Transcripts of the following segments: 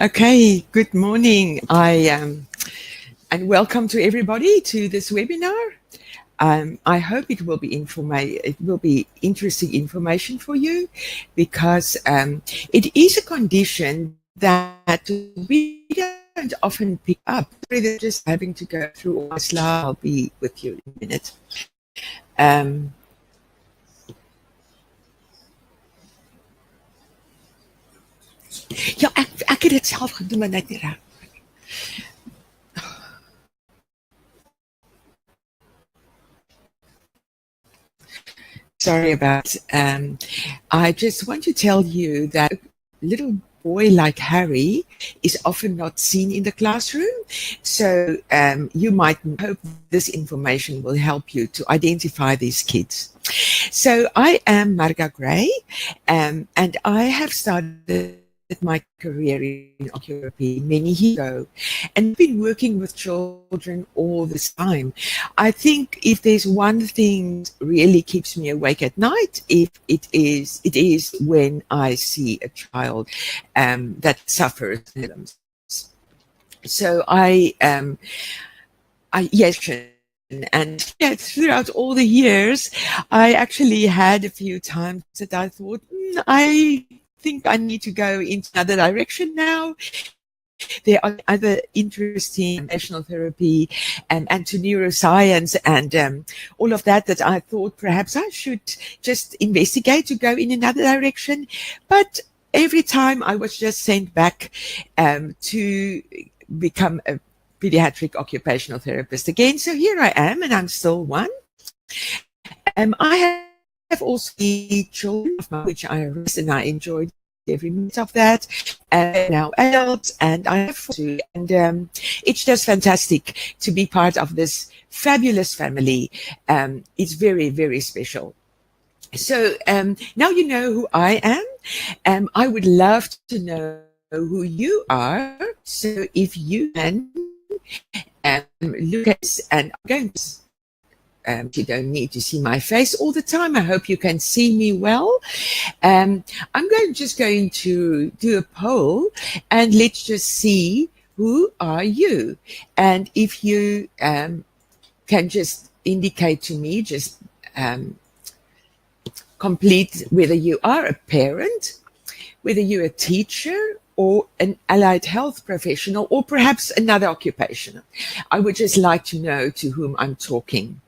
Okay, good morning. And welcome to everybody to this webinar. I hope it will be interesting information for you, because it is a condition that we don't often pick up. Rather just having to go through all my slides. I'll be with you in a minute. Ja, ek het dit self gedoen, maar net nie reg. Sorry about. I just want to tell you that a little boy like Harry is often not seen in the classroom. So you might hope this information will help you to identify these kids. So I am Marga Gray, and I have started my career in occupational many years ago, and been working with children all this time. I think if there's one thing really keeps me awake at night, it is when I see a child that suffers. So yes. And yeah, throughout all the years, I actually had a few times that I thought, I think I need to go into another direction now. There are other interesting national therapy and to neuroscience and all of that I thought perhaps I should just investigate to go in another direction. But every time I was just sent back to become a pediatric occupational therapist again. So here I am, and I'm still one. I have also children of mine, which I raised, and I enjoyed every minute of that. Now adults, and I have two, and it's just fantastic to be part of this fabulous family. It's very, very special. So now you know who I am. I would love to know who you are. So if you can look at this, and I'm going to you don't need to see my face all the time. I hope you can see me well. I'm just going to do a poll, and let's just see who are you. And if you can just indicate to me, just complete whether you are a parent, whether you're a teacher, or an allied health professional, or perhaps another occupation. I would just like to know to whom I'm talking.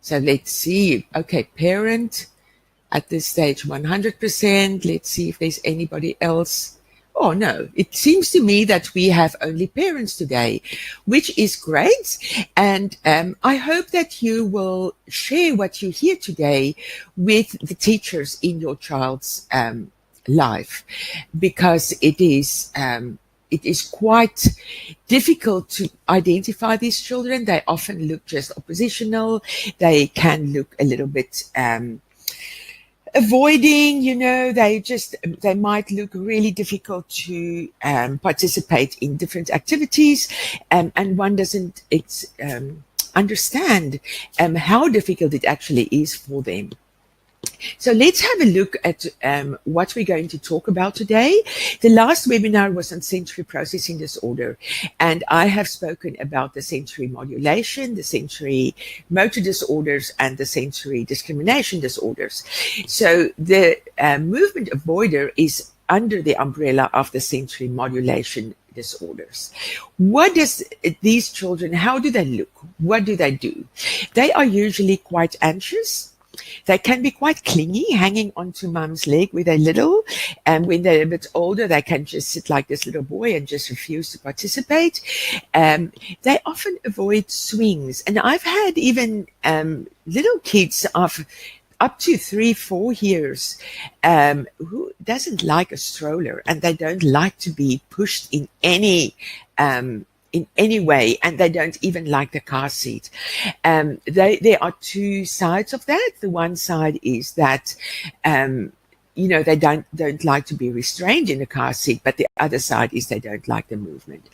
So let's see. Okay, parent at this stage, 100%. Let's see if there's anybody else. Oh, no. It seems to me that we have only parents today, which is great. And I hope that you will share what you hear today with the teachers in your child's life, because it is quite difficult to identify these children. They often look just oppositional. They can look a little bit avoiding, they might look really difficult to participate in different activities, and one doesn't understand how difficult it actually is for them. So let's have a look at what we're going to talk about today. The last webinar was on sensory processing disorder, and I have spoken about the sensory modulation, the sensory motor disorders, and the sensory discrimination disorders. So the movement avoider is under the umbrella of the sensory modulation disorders. What does these children, how do they look? What do? They are usually quite anxious. They can be quite clingy, hanging onto mum's leg when they're little. And when they're a bit older, they can just sit like this little boy and just refuse to participate. They often avoid swings. And I've had even little kids of up to 3-4 years who doesn't like a stroller, and they don't like to be pushed in any way, and they don't even like the car seat. There are two sides of that. The one side is that they don't like to be restrained in a car seat, but the other side is they don't like the movement.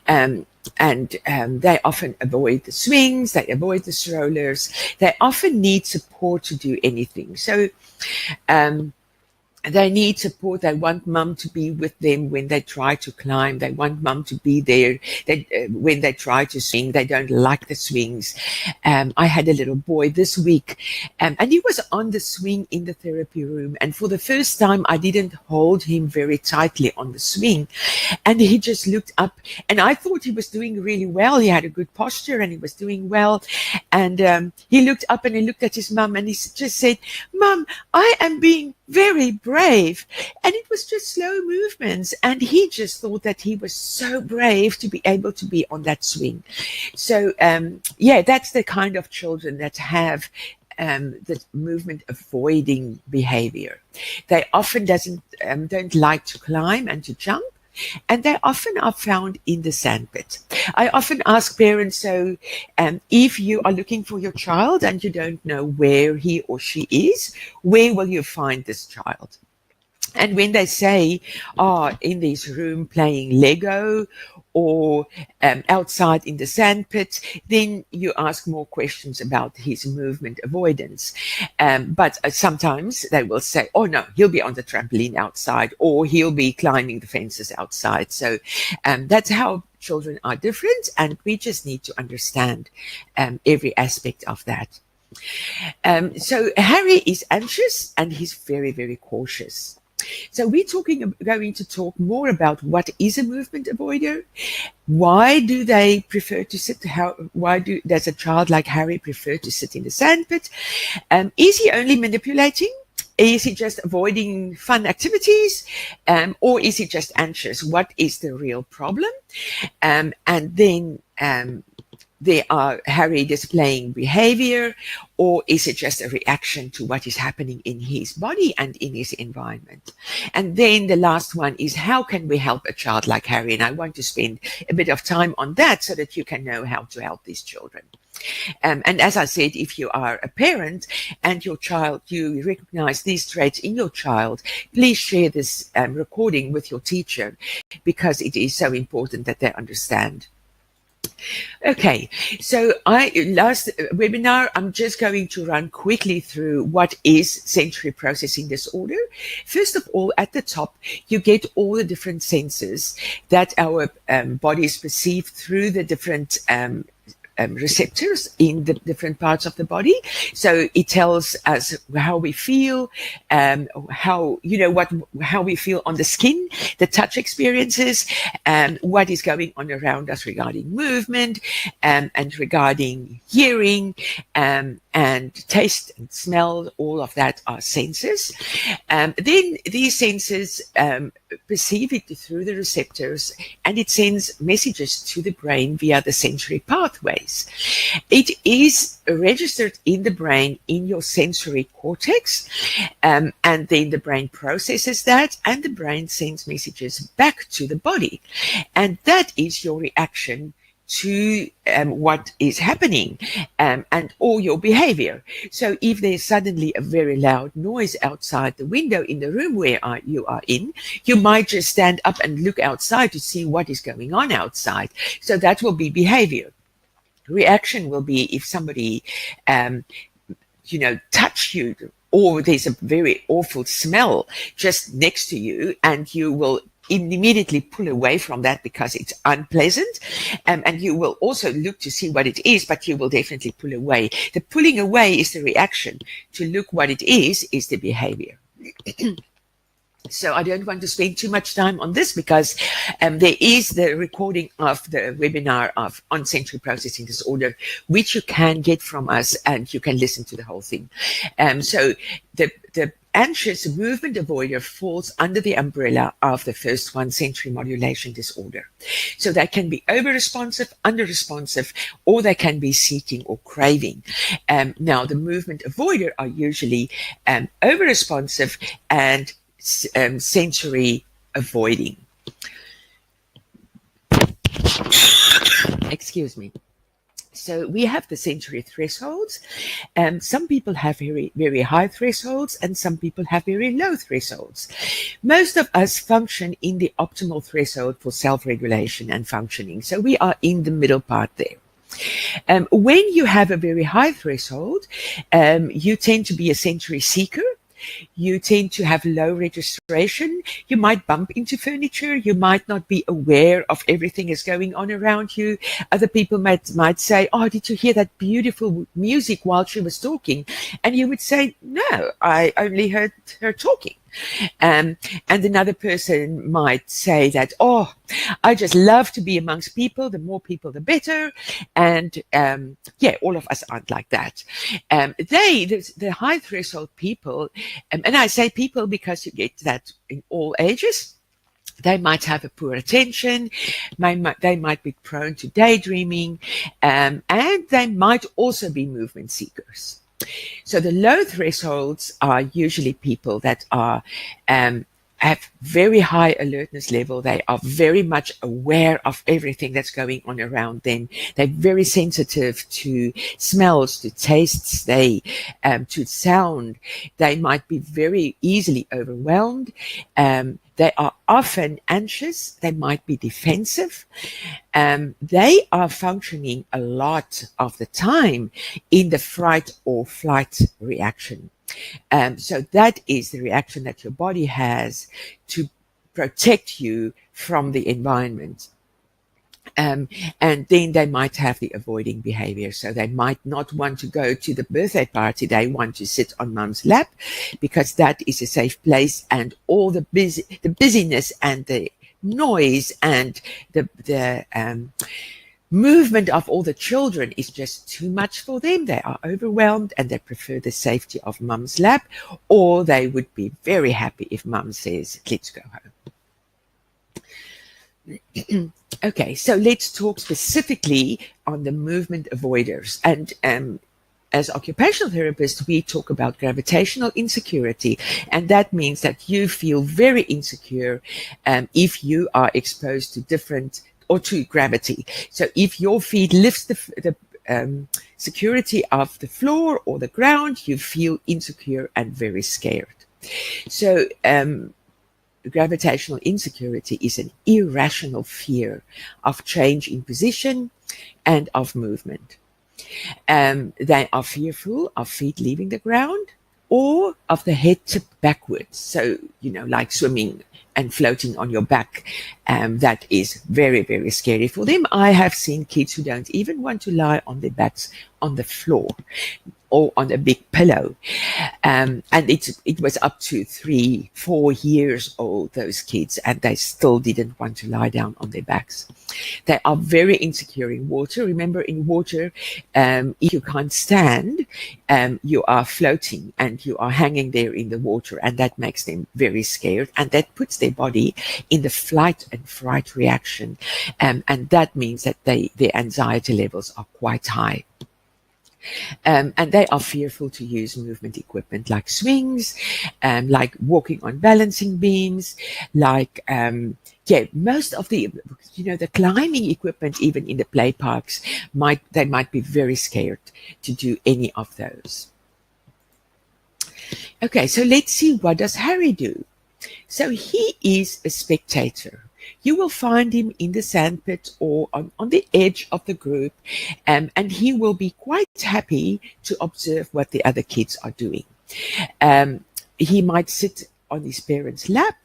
They often avoid the swings, they avoid the strollers, they often need support to do anything. So they need support. They want mum to be with them when they try to climb. They want mum to be there when they try to swing. They don't like the swings. I had a little boy this week, and he was on the swing in the therapy room. And for the first time, I didn't hold him very tightly on the swing. And he just looked up, and I thought he was doing really well. He had a good posture, and he was doing well. And he looked up, and he looked at his mum, and he just said, "Mum, I am being very brave." And it was just slow movements, and he just thought that he was so brave to be able to be on that swing. So that's the kind of children that have the movement avoiding behavior. They often don't like to climb and to jump, and they often are found in the sandpit. I often ask parents, so if you are looking for your child and you don't know where he or she is, where will you find this child? And when they say, in this room playing Lego, or outside in the sandpit, then you ask more questions about his movement avoidance. But sometimes they will say, "Oh no, he'll be on the trampoline outside," or "he'll be climbing the fences outside." So that's how children are different, and we just need to understand every aspect of that. So Harry is anxious, and he's very, very cautious. So we're going to talk more about what is a movement avoider. Why do they prefer to sit? Why does a child like Harry prefer to sit in the sandpit? Is he only manipulating? Is he just avoiding fun activities? Or is he just anxious? What is the real problem? And then there are Harry displaying behavior, or is it just a reaction to what is happening in his body and in his environment? And then the last one is, how can we help a child like Harry? And I want to spend a bit of time on that so that you can know how to help these children. And as I said, if you are a parent and your child, you recognize these traits in your child, please share this recording with your teacher, because it is so important that they understand. Okay, so last webinar, I'm just going to run quickly through what is sensory processing disorder. First of all, at the top, you get all the different senses that our bodies perceive through the different receptors in the different parts of the body. So it tells us how we feel, how we feel on the skin, the touch experiences, what is going on around us regarding movement, and regarding hearing, and taste and smell. All of that are senses. Then these senses perceive it through the receptors, and it sends messages to the brain via the sensory pathways. It is registered in the brain in your sensory cortex, and then the brain processes that, and the brain sends messages back to the body, and that is your reaction to what is happening, and or your behavior. So if there's suddenly a very loud noise outside the window in the room where you are in, you might just stand up and look outside to see what is going on outside. So that will be behavior. Reaction will be if somebody touch you, or there's a very awful smell just next to you, and you will immediately pull away from that because it's unpleasant, and you will also look to see what it is, but you will definitely pull away. The pulling away is the reaction. To look what it is the behavior. So I don't want to spend too much time on this because there is the recording of the webinar on sensory processing disorder, which you can get from us, and you can listen to the whole thing. So the anxious movement avoider falls under the umbrella of the first one, sensory modulation disorder. So they can be over-responsive, under-responsive, or they can be seeking or craving. Now, the movement avoider are usually over-responsive and sensory avoiding. Excuse me. So we have the sensory thresholds. Some people have very, very high thresholds and some people have very low thresholds. Most of us function in the optimal threshold for self-regulation and functioning. So we are in the middle part there. When you have a very high threshold, you tend to be a sensory seeker. You tend to have low registration. You might bump into furniture. You might not be aware of everything that's going on around you. Other people might say, "Oh, did you hear that beautiful music while she was talking?" And you would say, "No, I only heard her talking." And another person might say that, "Oh, I just love to be amongst people. The more people, the better." And yeah, all of us aren't like that. The high threshold people, and I say people because you get that in all ages. They might have a poor attention, they might be prone to daydreaming, and they might also be movement seekers. So the low thresholds are usually people that are have very high alertness level. They are very much aware of everything that's going on around them. They're very sensitive to smells, to tastes, to sound. They might be very easily overwhelmed. They are often anxious. They might be defensive. They are functioning a lot of the time in the fright or flight reaction. So that is the reaction that your body has to protect you from the environment. And then they might have the avoiding behavior. So they might not want to go to the birthday party. They want to sit on mom's lap because that is a safe place, and all the busyness and the noise and the movement of all the children is just too much for them. They are overwhelmed and they prefer the safety of mom's lap, or they would be very happy if mom says, "Let's go home." Okay, so let's talk specifically on the movement avoiders. And as occupational therapists, we talk about gravitational insecurity, and that means that you feel very insecure if you are exposed to different or to gravity. So if your feet lifts the security of the floor or the ground, you feel insecure and very scared. So gravitational insecurity is an irrational fear of change in position and of movement. They are fearful of feet leaving the ground or of the head tipped backwards. So, like swimming and floating on your back. That is very, very scary for them. I have seen kids who don't even want to lie on their backs on the floor or on a big pillow. And it was up to 3-4 years old, those kids, and they still didn't want to lie down on their backs. They are very insecure in water. Remember, in water, if you can't stand, you are floating and you are hanging there in the water, and that makes them very scared, and that puts their body in the flight and fright reaction, and that means that their anxiety levels are quite high. And they are fearful to use movement equipment like swings, like walking on balancing beams, like most of the the climbing equipment, even in the play parks, they might be very scared to do any of those. Okay, so let's see, what does Harry do? So he is a spectator. You will find him in the sandpit or on the edge of the group, and he will be quite happy to observe what the other kids are doing. He might sit on his parents' lap,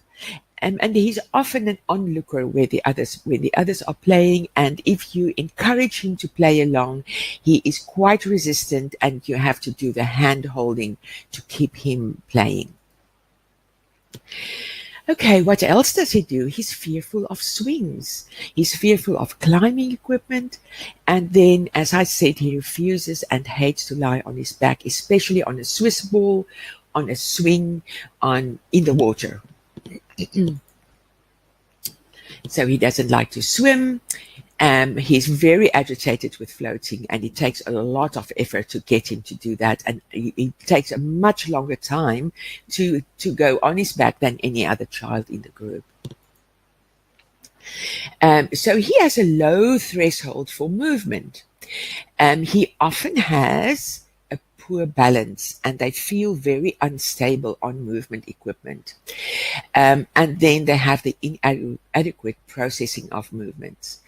and he's often an onlooker when the others are playing, and if you encourage him to play along, he is quite resistant, and you have to do the hand holding to keep him playing. Okay, what else does he do? He's fearful of swings. He's fearful of climbing equipment. And then, as I said, he refuses and hates to lie on his back, especially on a Swiss ball, on a swing, in the water. So he doesn't like to swim. He's very agitated with floating, and it takes a lot of effort to get him to do that. And it takes a much longer time to go on his back than any other child in the group. So he has a low threshold for movement. He often has a poor balance, and they feel very unstable on movement equipment. And then they have the inadequate processing of movements.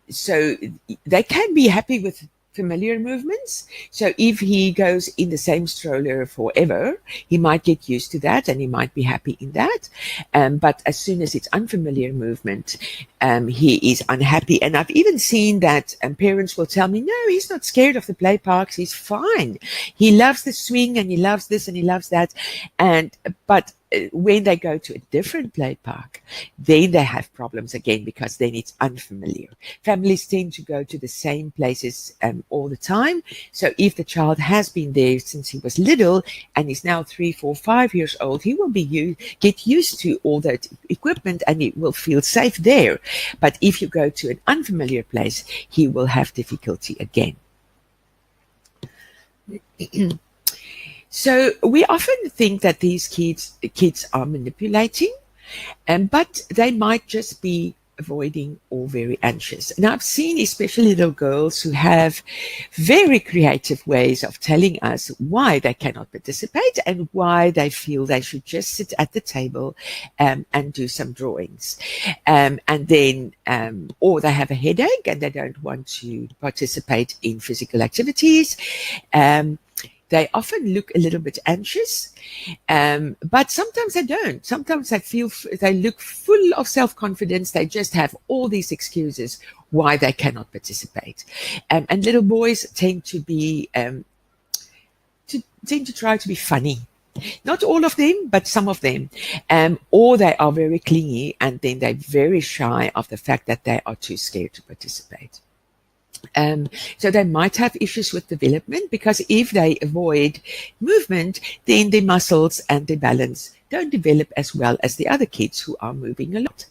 So they can be happy with familiar movements. So if he goes in the same stroller forever, he might get used to that and he might be happy in that. But as soon as it's unfamiliar movement, he is unhappy. And I've even seen that parents will tell me, no, he's not scared of the play parks. He's fine. He loves the swing and he loves this and he loves that. But when they go to a different play park, then they have problems again because then it's unfamiliar. Families tend to go to the same places all the time. So if the child has been there since he was little and is now 3, 4, 5 years old, he will get used to all that equipment and it will feel safe there. But if you go to an unfamiliar place, he will have difficulty again. So we often think that these kids are manipulating, but they might just be avoiding or very anxious. And I've seen especially little girls who have very creative ways of telling us why they cannot participate and why they feel they should just sit at the table and do some drawings. And then, or they have a headache and they don't want to participate in physical activities. They often look a little bit anxious, but sometimes they don't. Sometimes they look full of self-confidence. They just have all these excuses why they cannot participate. And little boys tend to try to be funny. Not all of them, but some of them. Or they are very clingy, and then they're very shy of the fact that they are too scared to participate. So they might have issues with development because if they avoid movement, then their muscles and their balance don't develop as well as the other kids who are moving a lot.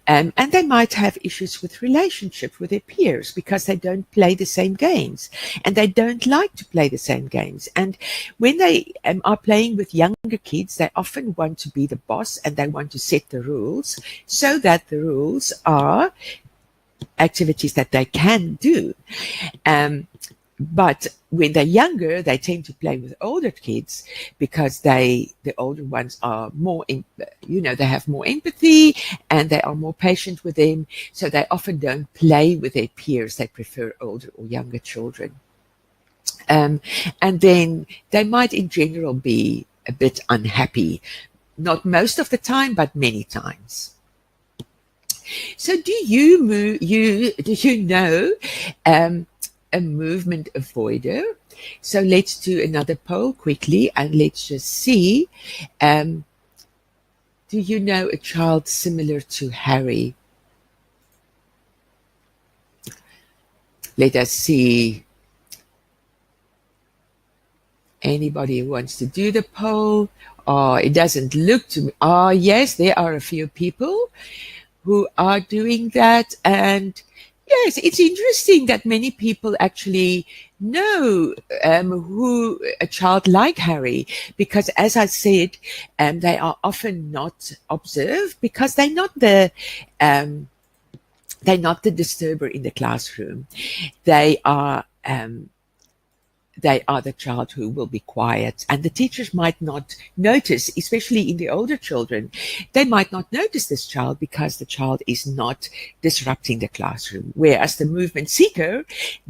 And they might have issues with relationships with their peers because they don't play the same games and they don't like to play the same games. And when they are playing with younger kids, they often want to be the boss and they want to set the rules so that the rules are activities that they can do. But when they're younger, they tend to play with older kids because the older ones are more, they have more empathy and they are more patient with them. So they often don't play with their peers. They prefer older or younger children. And then they might in general be a bit unhappy. Not most of the time, but many times. So do you know a movement avoider? So let's do another poll quickly and let's just see. Do you know a child similar to Harry? Let us see. Anybody who wants to do the poll? Oh, it doesn't look to me. Oh, yes, there are a few people who are doing that. And yes, it's interesting that many people actually know who a child like Harry, because as I said, they are often not observed because they're not the disturber in the classroom. They are the child who will be quiet, and the teachers might not notice, especially in the older children, they might not notice this child because the child is not disrupting the classroom, whereas the movement seeker,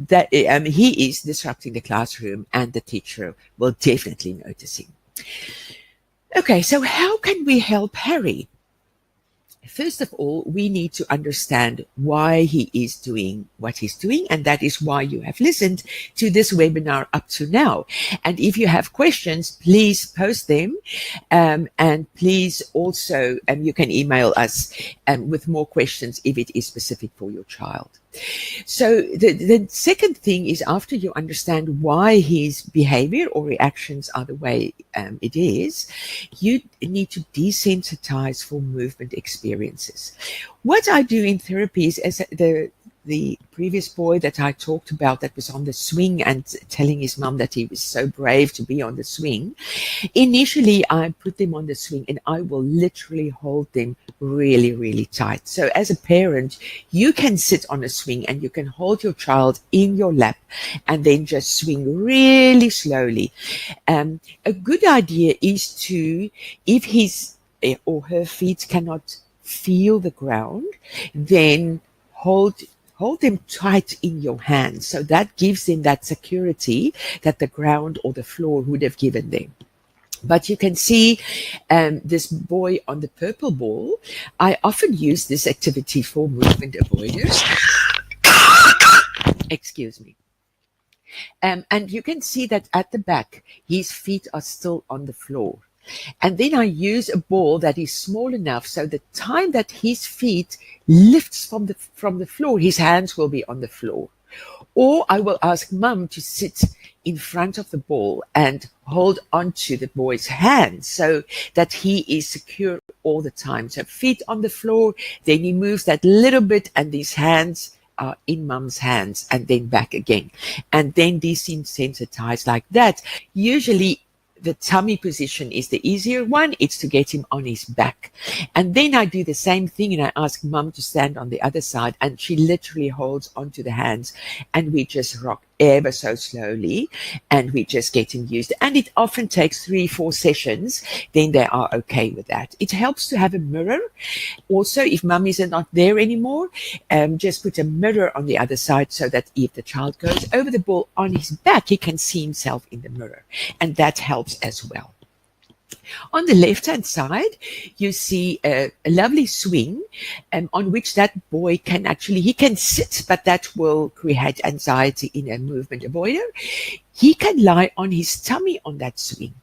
that he is disrupting the classroom and the teacher will definitely notice him. Okay, so how can we help Harry? First of all, we need to understand why he is doing what he's doing, and that is why you have listened to this webinar up to now. And if you have questions, please post them, and please also, you can email us with more questions if it is specific for your child. So the second thing is, after you understand why his behavior or reactions are the way it is, you need to desensitize for movement experiences. What I do in therapy is, as the previous boy that I talked about that was on the swing and telling his mom that he was so brave to be on the swing, initially I put them on the swing and I will literally hold them really, really tight. So as a parent, you can sit on a swing and you can hold your child in your lap and then just swing really slowly. A good idea is to, if his or her feet cannot feel the ground, then hold them tight in your hands. So that gives them that security that the ground or the floor would have given them. But you can see this boy on the purple ball. I often use this activity for movement avoiders. Excuse me. And you can see that at the back, his feet are still on the floor. And then I use a ball that is small enough so the time that his feet lifts from the floor, his hands will be on the floor. Or I will ask mum to sit in front of the ball and hold onto the boy's hands so that he is secure all the time. So feet on the floor, then he moves that little bit and his hands are in mum's hands and then back again. And then desensitize like that. Usually the tummy position is the easier one. It's to get him on his back. And then I do the same thing and I ask mum to stand on the other side and she literally holds onto the hands and we just rock ever so slowly and we just get him used. And it often takes 3-4 sessions, then they are okay with that. It helps to have a mirror. Also, if mummies are not there anymore, just put a mirror on the other side so that if the child goes over the ball on his back, he can see himself in the mirror. And that helps as well. On the left-hand side, you see a lovely swing on which that boy can actually, he can sit, but that will create anxiety in a movement avoider. He can lie on his tummy on that swing,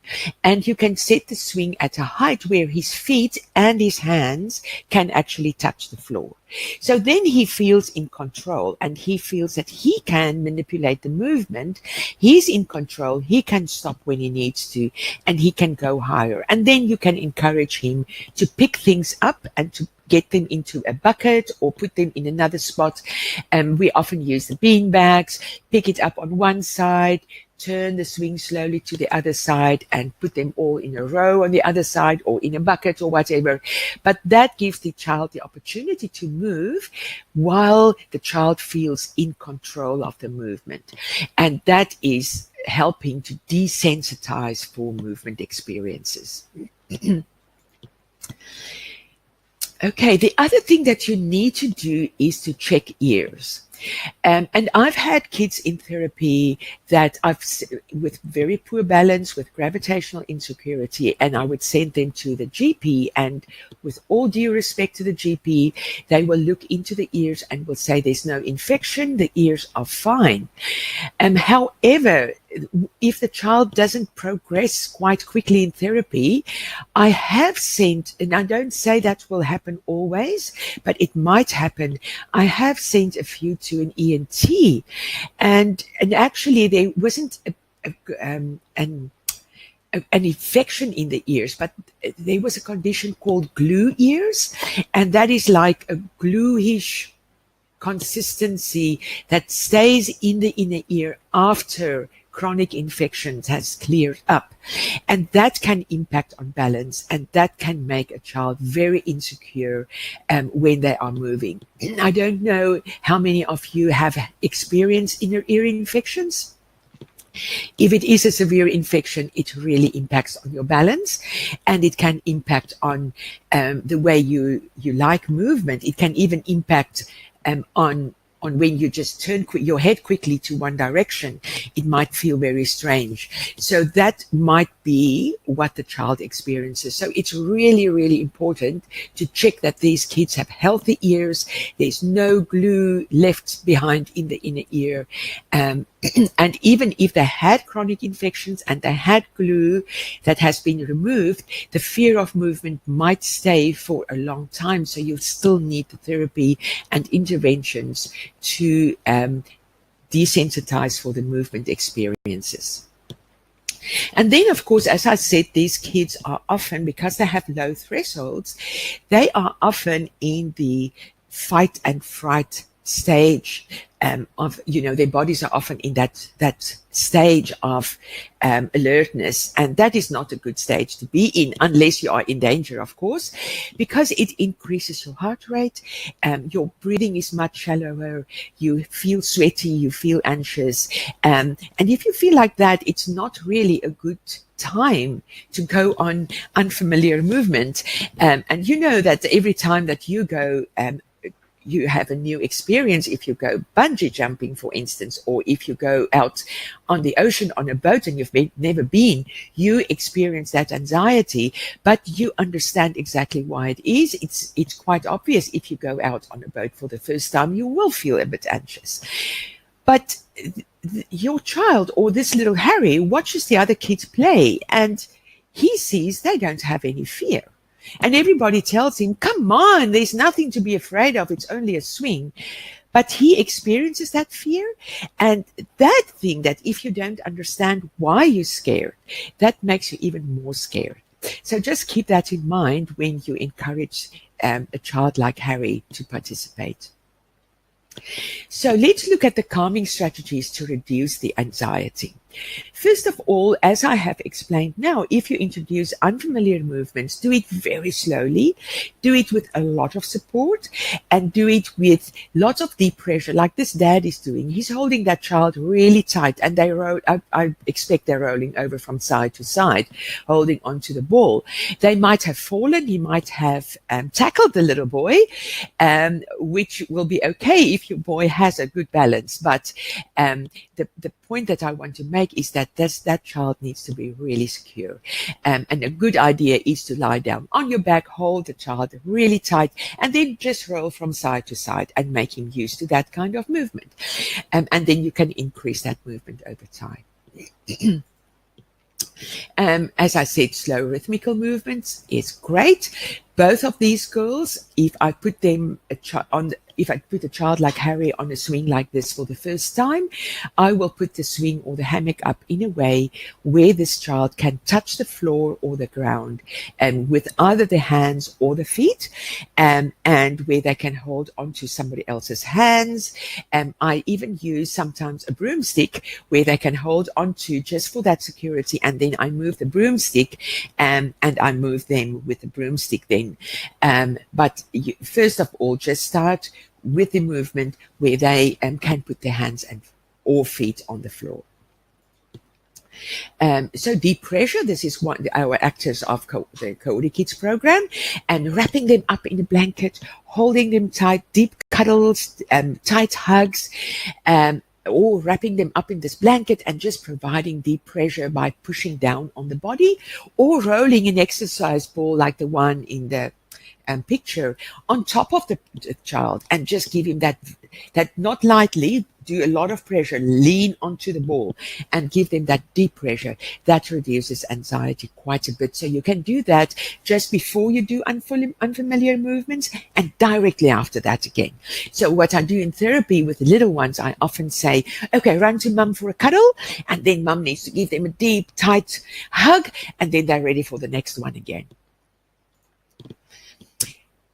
and you can set the swing at a height where his feet and his hands can actually touch the floor. So then he feels in control and he feels that he can manipulate the movement. He's in control. He can stop when he needs to and he can go higher. And then you can encourage him to pick things up and to get them into a bucket or put them in another spot. We often use the bean bags, pick it up on one side, turn the swing slowly to the other side and put them all in a row on the other side or in a bucket or whatever. But that gives the child the opportunity to move while the child feels in control of the movement. And that is helping to desensitize for movement experiences. Okay, the other thing that you need to do is to check ears. And I've had kids in therapy that with very poor balance, with gravitational insecurity, and I would send them to the GP, and with all due respect to the GP, they will look into the ears and will say there's no infection, the ears are fine. However, if the child doesn't progress quite quickly in therapy, I have sent, and I don't say that will happen always, but it might happen. I have sent a few to an ENT, and actually there wasn't an infection in the ears, but there was a condition called glue ears, and that is like a gluish consistency that stays in the inner ear after chronic infections has cleared up, and that can impact on balance, and that can make a child very insecure when they are moving. I don't know how many of you have experienced inner ear infections. If it is a severe infection, it really impacts on your balance, and it can impact on the way you like movement. It can even impact on when you just turn your head quickly to one direction. It might feel very strange. So that might be what the child experiences. So it's really, really important to check that these kids have healthy ears. There's no glue left behind in the inner ear. And even if they had chronic infections and they had glue that has been removed, the fear of movement might stay for a long time. So you'll still need the therapy and interventions to desensitize for the movement experiences. And then, of course, as I said, these kids are often, because they have low thresholds, they are often in the fight and fright stage of, their bodies are often in that stage of alertness, and that is not a good stage to be in unless you are in danger, of course, because it increases your heart rate, your breathing is much shallower, you feel sweaty, you feel anxious, and if you feel like that, it's not really a good time to go on unfamiliar movement, and you know that every time that you go you have a new experience. If you go bungee jumping, for instance, or if you go out on the ocean on a boat and you've never been, you experience that anxiety, but you understand exactly why it is. It's quite obvious. If you go out on a boat for the first time, you will feel a bit anxious. But your child or this little Harry watches the other kids play and he sees they don't have any fear. And everybody tells him, come on, there's nothing to be afraid of. It's only a swing. But he experiences that fear. And that thing that if you don't understand why you're scared, that makes you even more scared. So just keep that in mind when you encourage a child like Harry to participate. So let's look at the calming strategies to reduce the anxiety. First of all, as I have explained now, if you introduce unfamiliar movements, do it very slowly, do it with a lot of support, and do it with lots of deep pressure, like this dad is doing. He's holding that child really tight, and I expect they're rolling over from side to side, holding onto the ball. They might have fallen, he might have tackled the little boy, which will be okay if your boy has a good balance, but the point that I want to make is that that child needs to be really secure. And a good idea is to lie down on your back, hold the child really tight, and then just roll from side to side and make him used to that kind of movement. And then you can increase that movement over time. As I said, slow rhythmical movements is great. Both of these girls, if I put a child like Harry on a swing like this for the first time, I will put the swing or the hammock up in a way where this child can touch the floor or the ground with either the hands or the feet, and where they can hold onto somebody else's hands. I even use sometimes a broomstick where they can hold onto just for that security, and then I move the broomstick and I move them with the broomstick then. But first of all, just start with the movement where they can put their hands or feet on the floor. So deep pressure, this is one our actors of the CoordiKids program, and wrapping them up in a blanket, holding them tight, deep cuddles, tight hugs, or wrapping them up in this blanket and just providing deep pressure by pushing down on the body, or rolling an exercise ball like the one in the picture on top of the child, and just give him that not lightly, do a lot of pressure, lean onto the ball and give them that deep pressure. That reduces anxiety quite a bit. So you can do that just before you do unfamiliar movements and directly after that again. So what I do in therapy with the little ones, I often say, okay, run to mum for a cuddle, and then mum needs to give them a deep, tight hug, and then they're ready for the next one again.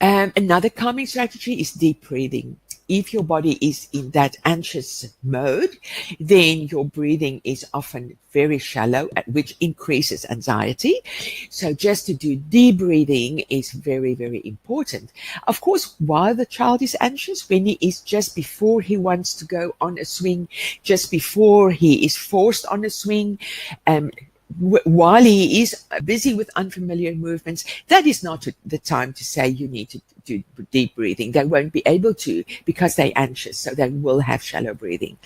Another calming strategy is deep breathing. If your body is in that anxious mode, then your breathing is often very shallow, which increases anxiety. So just to do deep breathing is very, very important. Of course, while the child is anxious, when he is just before he wants to go on a swing, just before he is forced on a swing, while he is busy with unfamiliar movements, that is not the time to say you need to do deep breathing. They won't be able to because they're anxious, so they will have shallow breathing.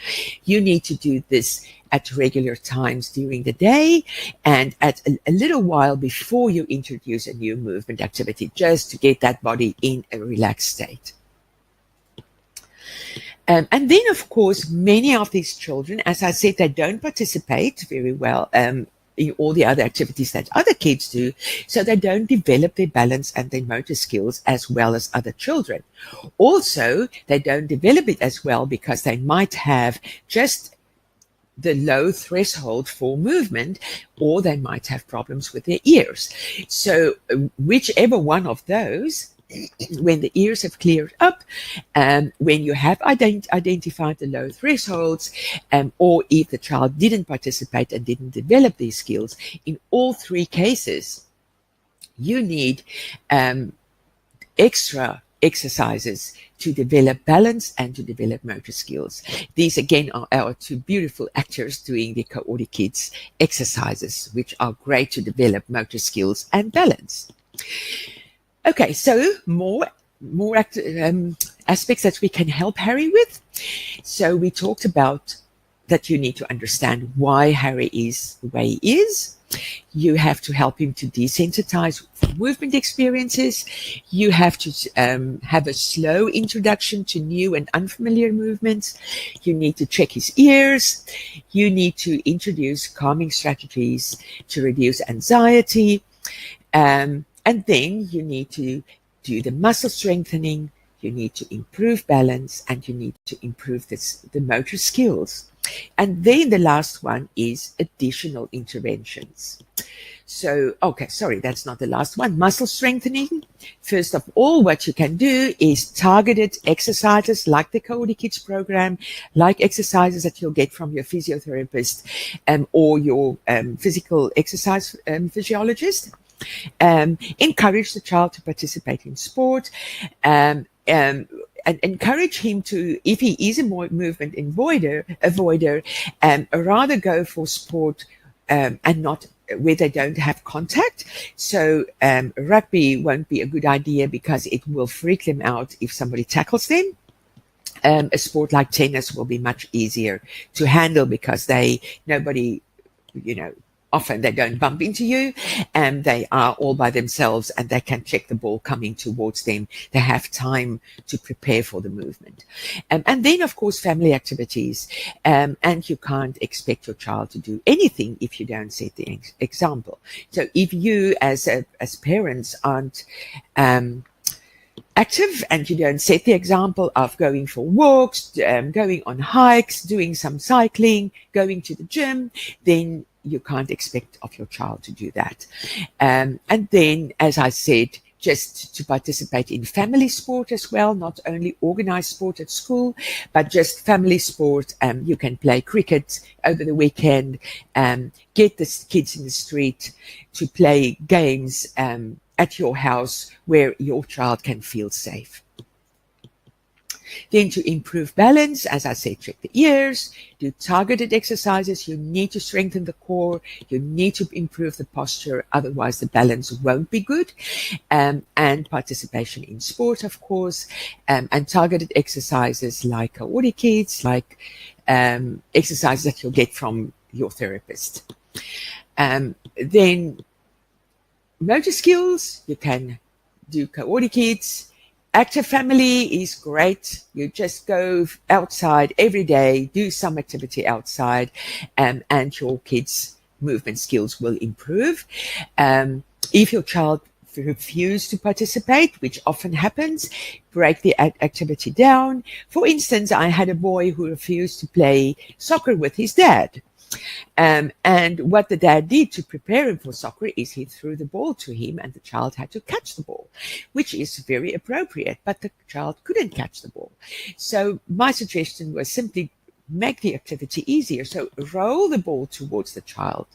You need to do this at regular times during the day and at a little while before you introduce a new movement activity, just to get that body in a relaxed state. And then, of course, many of these children, as I said, they don't participate very well in all the other activities that other kids do, so they don't develop their balance and their motor skills as well as other children. Also, they don't develop it as well because they might have just the low threshold for movement, or they might have problems with their ears. So whichever one of those, when the ears have cleared up, when you have identified the low thresholds, or if the child didn't participate and didn't develop these skills, in all three cases, you need extra exercises to develop balance and to develop motor skills. These again are our two beautiful actors doing the CoordiKids exercises, which are great to develop motor skills and balance. Okay, so more aspects that we can help Harry with. So we talked about that you need to understand why Harry is the way he is. You have to help him to desensitize movement experiences. You have to have a slow introduction to new and unfamiliar movements. You need to check his ears. You need to introduce calming strategies to reduce anxiety. And then you need to do the muscle strengthening. You need to improve balance, and you need to improve the motor skills. And then the last one is additional interventions. So, okay, sorry, that's not the last one. Muscle strengthening. First of all, what you can do is targeted exercises like the CoordiKids program, like exercises that you'll get from your physiotherapist or your physical exercise physiologist. Encourage the child to participate in sport. And encourage him to, if he is a movement avoider, rather go for sport and not where they don't have contact. So rugby won't be a good idea because it will freak them out if somebody tackles them. A sport like tennis will be much easier to handle because nobody, often they don't bump into you, and they are all by themselves and they can check the ball coming towards them. They have time to prepare for the movement. And then, of course, family activities. And you can't expect your child to do anything if you don't set the example. So if you as parents aren't active and you don't set the example of going for walks, going on hikes, doing some cycling, going to the gym, then you can't expect of your child to do that. And then, as I said, just to participate in family sport as well, not only organized sport at school, but just family sport. You can play cricket over the weekend, get the kids in the street to play games at your house where your child can feel safe. Then to improve balance, as I said, check the ears, do targeted exercises. You need to strengthen the core. You need to improve the posture. Otherwise, the balance won't be good. And participation in sport, of course, and targeted exercises like CoordiKids, like exercises that you'll get from your therapist. Then motor skills, you can do CoordiKids. Active family is great. You just go outside every day, do some activity outside, and your kids' movement skills will improve. If your child refuses to participate, which often happens, break the activity down. For instance, I had a boy who refused to play soccer with his dad. And what the dad did to prepare him for soccer is he threw the ball to him and the child had to catch the ball, which is very appropriate, but the child couldn't catch the ball. So my suggestion was simply make the activity easier. So roll the ball towards the child.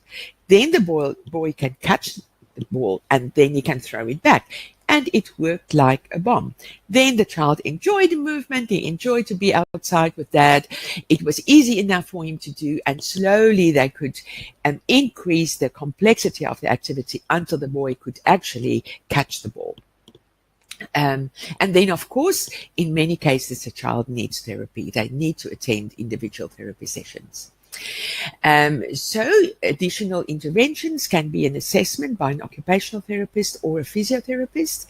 Then the boy can catch the ball and then he can throw it back. and it worked like a bomb. Then the child enjoyed the movement, he enjoyed to be outside with dad. It was easy enough for him to do, and slowly they could increase the complexity of the activity until the boy could actually catch the ball. And then, of course, in many cases, the child needs therapy. They need to attend individual therapy sessions. So additional interventions can be an assessment by an occupational therapist or a physiotherapist.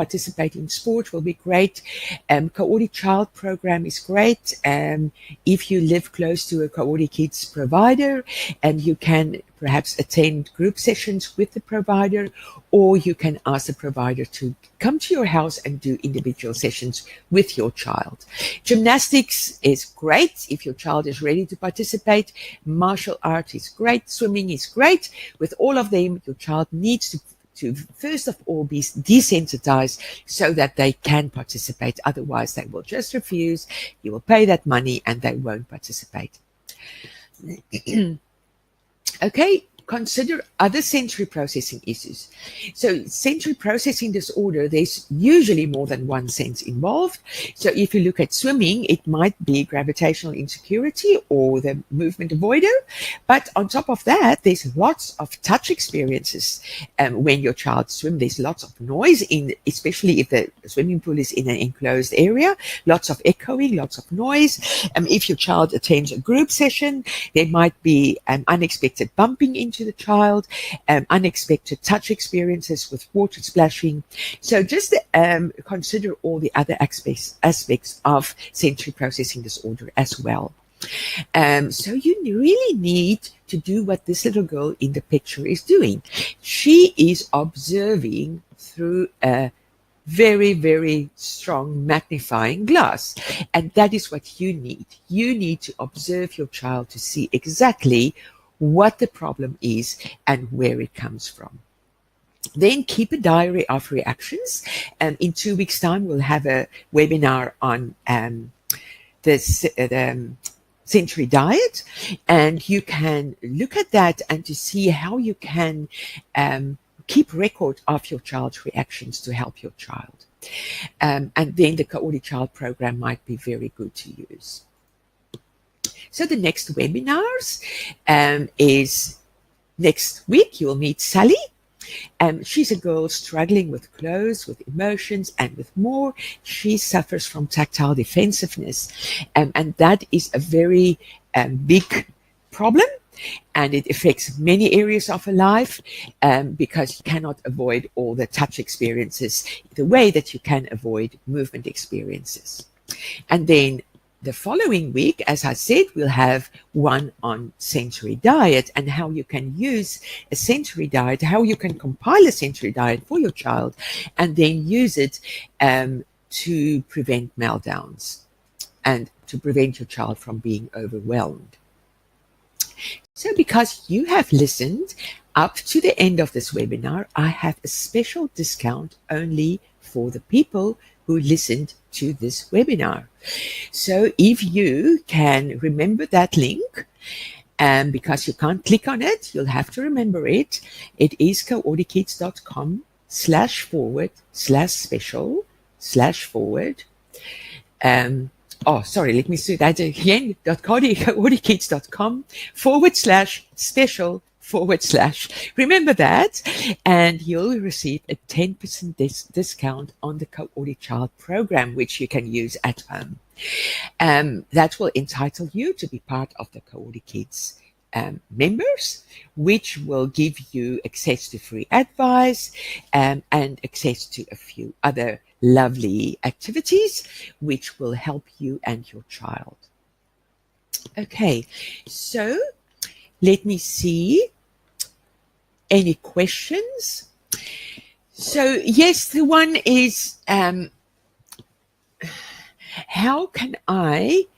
Participate in sport will be great. CoordiChild program is great. If you live close to a CoordiKids provider, you can perhaps attend group sessions with the provider, or you can ask the provider to come to your house and do individual sessions with your child. Gymnastics is great if your child is ready to participate. Martial art is great. Swimming is great. With all of them, your child needs to first of all be desensitized so that they can participate. Otherwise, they will just refuse. You will pay that money and they won't participate. Okay, consider other sensory processing issues. So sensory processing disorder, there's usually more than one sense involved. So if you look at swimming, it might be gravitational insecurity or the movement avoider. But on top of that, there's lots of touch experiences when your child swims. There's lots of noise, especially if the swimming pool is in an enclosed area, lots of echoing, lots of noise. If your child attends a group session, there might be unexpected bumping into the child, unexpected touch experiences with water splashing. So just consider all the other aspects of sensory processing disorder as well. So you really need to do what this little girl in the picture is doing. She is observing through a very, very strong magnifying glass. And that is what you need. You need to observe your child to see exactly what the problem is and where it comes from. Then keep a diary of reactions. In 2 weeks' time, we'll have a webinar on the sensory diet, and you can look at that and to see how you can keep record of your child's reactions to help your child. And then the CoordiChild program might be very good to use. So the next webinars is next week. You'll meet Sally. She's a girl struggling with clothes, with emotions, and with more. She suffers from tactile defensiveness, and that is a very big problem, and it affects many areas of her life because you cannot avoid all the touch experiences the way that you can avoid movement experiences. And then the following week, as I said, we'll have one on sensory diet and how you can use a sensory diet, how you can compile a sensory diet for your child and then use it to prevent meltdowns and to prevent your child from being overwhelmed. So because you have listened up to the end of this webinar, I have a special discount only for the people who listened to this webinar. So if you can remember that link, because you can't click on it, you'll have to remember it. It is CoordiKids.com/forward/special/forward. Let me say that again. CoordiKids.com/special/. Remember that, and you'll receive a 10% discount on the CoordiChild program, which you can use at home. That will entitle you to be part of the CoordiKids members, which will give you access to free advice and access to a few other lovely activities, which will help you and your child. Okay, so let me see. Any questions? So yes, the one is, how can I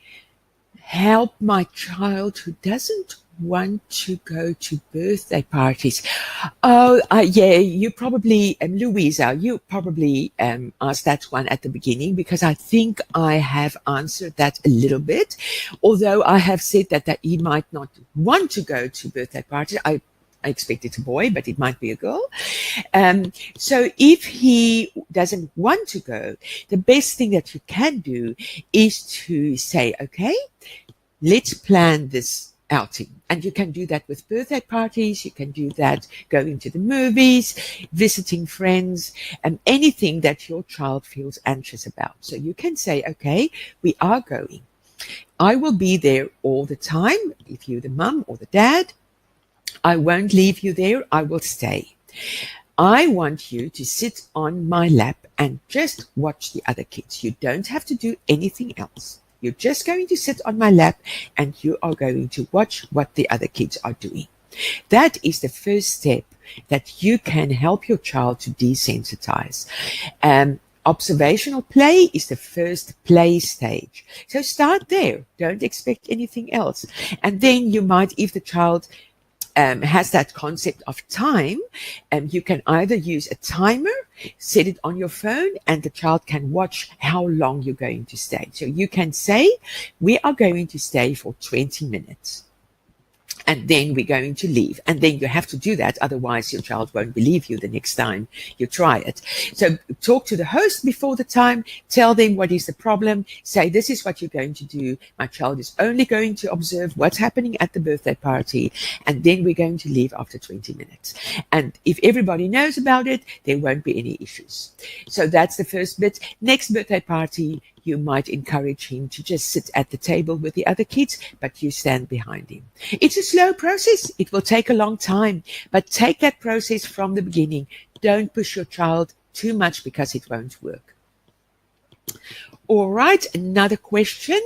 help my child who doesn't want to go to birthday parties? You probably, Louisa, you probably asked that one at the beginning, because I think I have answered that a little bit. Although I have said that he might not want to go to birthday parties, I expect it's a boy, but it might be a girl. So if he doesn't want to go, the best thing that you can do is to say, okay, let's plan this outing. And you can do that with birthday parties. You can do that going to the movies, visiting friends, and anything that your child feels anxious about. So you can say, okay, we are going. I will be there all the time. If you're the mum or the dad, I won't leave you there. I will stay. I want you to sit on my lap and just watch the other kids. You don't have to do anything else. You're just going to sit on my lap and you are going to watch what the other kids are doing. That is the first step that you can help your child to desensitize. Observational play is the first play stage. So start there. Don't expect anything else. And then you might, if the child has that concept of time, you can either use a timer, set it on your phone, and the child can watch how long you're going to stay. So you can say, we are going to stay for 20 minutes. And then we're going to leave. And then you have to do that. Otherwise, your child won't believe you the next time you try it. So talk to the host before the time. Tell them what is the problem. Say, this is what you're going to do. My child is only going to observe what's happening at the birthday party. And then we're going to leave after 20 minutes. And if everybody knows about it, there won't be any issues. So that's the first bit. Next birthday party, you might encourage him to just sit at the table with the other kids, but you stand behind him. It's a slow process. It will take a long time, but take that process from the beginning. Don't push your child too much because it won't work. All right, another question.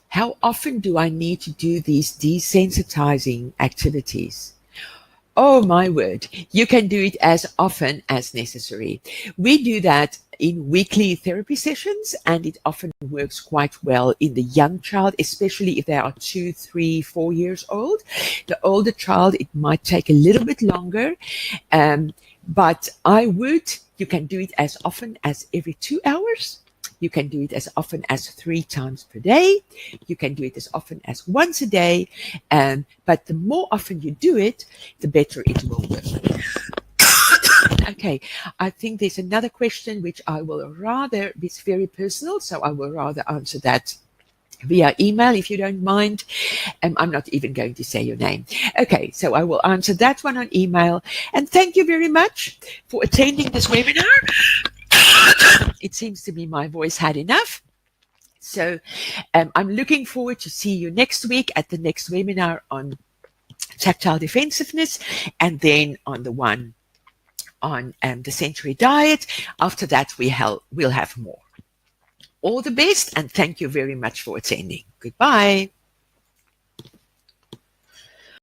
How often do I need to do these desensitizing activities? Oh, my word. You can do it as often as necessary. We do that in weekly therapy sessions, and it often works quite well in the young child, especially if they are 2, 3, 4 years old. The older child, it might take a little bit longer, but you can do it as often as every 2 hours. You can do it as often as 3 times per day. You can do it as often as once a day. But the more often you do it, the better it will work. Okay, I think there's another question which I will rather, it's very personal, so I will rather answer that via email if you don't mind. I'm not even going to say your name. Okay, so I will answer that one on email. And thank you very much for attending this webinar. It seems to me my voice had enough. So I'm looking forward to see you next week at the next webinar on tactile defensiveness, and then on the one on the sensory diet. After that, we'll have more. All the best, and thank you very much for attending. Goodbye.